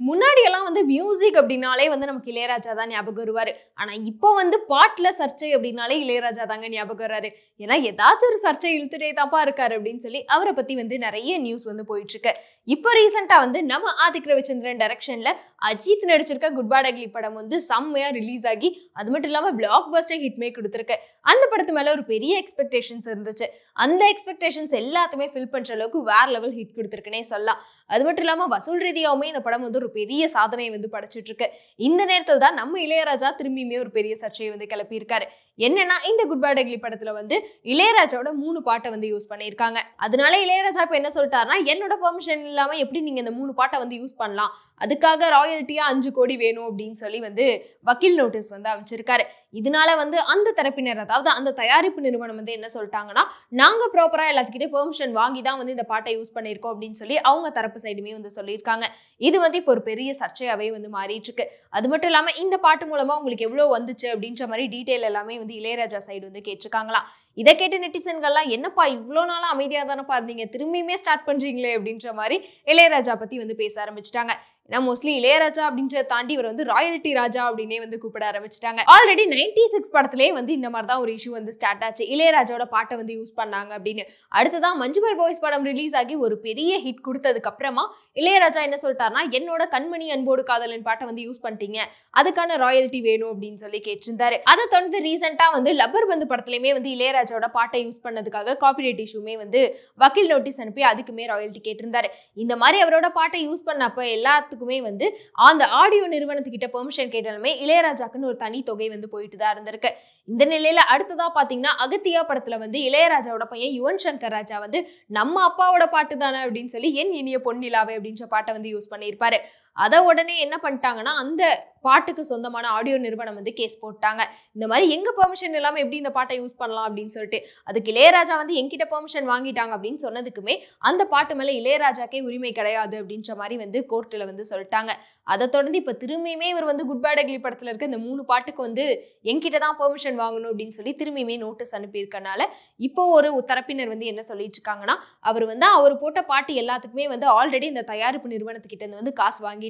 முன்னாடி எல்லாம் வந்து மியூசிக் அப்படின்னாலே வந்து நமக்கு இளையராஜா தான் ஞாபகம் வருவாரு. ஆனா இப்போ வந்து பாட்டுல சர்ச்சை அப்படின்னாலே இளையராஜா தாங்க ஞாபகம் வராரு. ஏன்னா ஏதாச்சும் ஒரு சர்ச்சை இழுத்துட்டே தான்ப்பா இருக்காரு அப்படின்னு சொல்லி அவரை பத்தி வந்து நிறைய நியூஸ் வந்து போயிட்டு இருக்கு. இப்போ ரீசெண்டா வந்து நம்ம ஆதிக் ரவிச்சந்திரன் டைரக்ஷன்ல அஜித் நடிச்சிருக்க குட் பேட் அக்லி படம் வந்து செம்மையா ரிலீஸ் ஆகி அது மட்டும் இல்லாம பிளாக் பஸ்டர் ஹிட்மே கொடுத்துருக்கு. அந்த படத்து மேல ஒரு பெரிய எக்ஸ்பெக்டேஷன்ஸ் இருந்துச்சு. அந்த எக்ஸ்பெக்டேஷன்ஸ் எல்லாத்தையுமே ஃபில் பண்ற அளவுக்கு வேற லெவல் ஹிட் கொடுத்துருக்குன்னே சொல்லலாம். அது மட்டும் இல்லாம வசூல் ரீதியாவுமே இந்த படம் வந்து ஒரு பெரிய சாதனையை வந்து படைச்சிட்டு இருக்கு. இந்த நேரத்தில் தான் நம்ம இளையராஜா திரும்பியுமே ஒரு பெரிய சர்ச்சையை வந்து கிளப்பி இருக்காரு. என்னன்னா இந்த குட் பேட் அக்லி படத்துல வந்து இளையராஜாவோட 3 பாட்டை வந்து யூஸ் பண்ணியிருக்காங்க. அதனால இளையராஜா இப்ப என்ன சொல்லிட்டாருன்னா, என்னோட பெர்மிஷன் இல்லாம எப்படி நீங்க இந்த 3 பாட்டை வந்து யூஸ் பண்ணலாம், அதுக்காக ராயல்ட்டியா 5 கோடி வேணும் அப்படின்னு சொல்லி வந்து வக்கீல் நோட்டீஸ் வந்து அமைச்சிருக்காரு. இதனால வந்து அந்த தரப்பினர், அதாவது அந்த தயாரிப்பு நிறுவனம் வந்து என்ன சொல்லிட்டாங்கன்னா, நாங்க ப்ராப்பரா எல்லாத்துக்கிட்டே பெர்மிஷன் வாங்கி தான் வந்து இந்த பாட்டை யூஸ் பண்ணியிருக்கோம் அப்படின்னு சொல்லி அவங்க தரப்பு சைடுமே வந்து சொல்லியிருக்காங்க. இது வந்து இப்போ ஒரு பெரிய சர்ச்சையாவே வந்து மாறிட்டு இருக்கு. அது மட்டும் இல்லாம இந்த பாட்டு மூலமா உங்களுக்கு எவ்வளவு வந்துச்சு அப்படின்ற மாதிரி டீடைல் எல்லாமே வந்து இளையராஜா சைடு வந்து கேட்டிருக்காங்களாம். இதை கேட்டு நெட்டிசன்கள்லாம் என்னப்பா இவ்வளோ நாளா அமைதியா தானப்பா இருந்தீங்க, திரும்பியுமே ஸ்டார்ட் பண்றீங்களே அப்படின்ற மாதிரி இளையராஜா பத்தி வந்து பேச ஆரம்பிச்சிட்டாங்க. ஏன்னா மோஸ்ட்லி இளையராஜா அப்படின்றத தாண்டி இவர் வந்து ராயல்ட்டி ராஜா அப்படின்னே வந்து கூப்பிட ஆரம்பிச்சிட்டாங்க. ஆல்ரெடி 96 படத்திலே வந்து இந்த மாதிரி தான் ஒரு இஷ்யூ வந்து ஸ்டார்ட் ஆச்சு. இளையராஜாவோட பாட்டை வந்து யூஸ் பண்ணாங்க அப்படின்னு. அடுத்ததான் மஞ்சுமல் பாய்ஸ் படம் ரிலீஸ் ஆகி ஒரு பெரிய ஹிட் கொடுத்ததுக்கு அப்புறமா இளையராஜா என்ன சொல்லிட்டாருன்னா, என்னோட கண்மணி அன்போடு காதலன் பாட்டை வந்து யூஸ் பண்ணிட்டீங்க, அதுக்கான ராயல்ட்டி வேணும் அப்படின்னு சொல்லி கேட்டிருந்தாரு. அதை தொடர்ந்து ரீசெண்டா வந்து லப்பர் பந்து படத்திலுமே வந்து இளையராஜாவோட பாட்டை யூஸ் பண்ணதுக்காக காப்பிரைட் இஷ்யூமே வந்து வக்கீல் நோட்டீஸ் அனுப்பி அதுக்குமே ராயல்ட்டி கேட்டிருந்தாரு. இந்த மாதிரி அவரோட பாட்டை யூஸ் பண்ணப்ப எல்லாத்துக்குமே வந்து அந்த ஆடியோ நிறுவனத்துக்கிட்ட பெர்மிஷன் கேட்டாலுமே இளையராஜாக்குன்னு ஒரு தனி தொகை வந்து போயிட்டு தான் இருந்திருக்கு. இந்த நிலையில அடுத்ததா பாத்தீங்கன்னா அகத்தியா படத்துல வந்து இளையராஜாவோட பையன் யுவன் சங்கர் ராஜா வந்து நம்ம அப்பாவோட பாட்டு தானே அப்படின்னு சொல்லி என் இனிய பொன்னிலாவே அப்படின்ற பாட்டை வந்து யூஸ் பண்ணியிருப்பாரு. அதை உடனே என்ன பண்ணிட்டாங்கன்னா, அந்த பாட்டுக்கு சொந்தமான ஆடியோ நிறுவனம் வந்து கேஸ் போட்டாங்க. இந்த மாதிரி எங்க பெர்மிஷன் இல்லாம எப்படி இந்த பாட்டை யூஸ் பண்ணலாம் அப்படின்னு சொல்லிட்டு. அதுக்கு இளையராஜா வந்து என்கிட்ட பெர்மிஷன் வாங்கிட்டாங்க அப்படின்னு சொன்னதுக்குமே அந்த பாட்டு மேல இளையராஜாக்கே உரிமை கிடையாது அப்படின்ற மாதிரி வந்து கோர்ட்ல வந்து சொல்லிட்டாங்க. அதை தொடர்ந்து இப்ப திரும்பியுமே இவர் வந்து குட் பேட் அக்லி படத்துல இருக்க இந்த 3 பாட்டுக்கு வந்து என்கிட்ட தான் பெர்மிஷன் வாங்கணும் அப்படின்னு சொல்லி திரும்பியுமே நோட்டீஸ் அனுப்பியிருக்கனால இப்போ ஒரு தரப்பினர் வந்து என்ன சொல்லிட்டு இருக்காங்கன்னா, அவர் வந்து அவர் போட்ட பாட்டு எல்லாத்துக்குமே வந்து ஆல்ரெடி இந்த தயாரிப்பு நிறுவனத்துக்கிட்ட இருந்து வந்து காசு வாங்கிட்டாரு.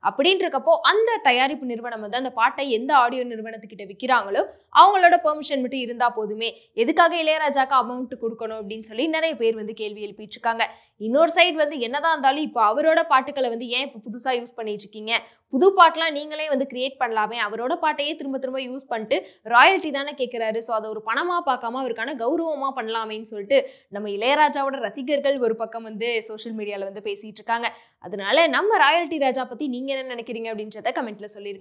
அப்படின்றக்கப்போ அந்த தயாரிப்பு நிறுவனம் வந்து அந்த பாட்டை எந்த ஆடியோ நிறுவனத்துக்கிட்ட விற்கிறாங்களோ அவங்களோட பெர்மிஷன் மட்டும் இருந்தா போதுமே, எதுக்காக இளையராஜாக்கு அமௌண்ட் கொடுக்கணும் அப்படின்னு சொல்லி நிறைய பேர் வந்து கேள்வி எழுப்பிட்டு இருக்காங்க. இன்னொரு சைடு வந்து என்னதான் இருந்தாலும் இப்போ அவரோட பாட்டுகளை வந்து ஏன் இப்போ புதுசா யூஸ் பண்ணிட்டு இருக்கீங்க, புது பாட்டுலாம் நீங்களே வந்து கிரியேட் பண்ணலாமே, அவரோட பாட்டையே திரும்ப திரும்ப யூஸ் பண்ணிட்டு ராயல்ட்டி தானே கேட்கிறாரு, ஸோ அதை ஒரு பணமா பார்க்காம அவருக்கான கௌரவமா பண்ணலாமேன்னு சொல்லிட்டு நம்ம இளையராஜாவோட ரசிகர்கள் ஒரு பக்கம் வந்து சோஷியல் மீடியால வந்து பேசிட்டு இருக்காங்க. அதனால நம்ம ராயல்ட்டி ராஜா பத்தி நீங்க என்ன நினைக்கிறீங்க அப்படின்றத கமெண்ட்ல சொல்லிருங்க.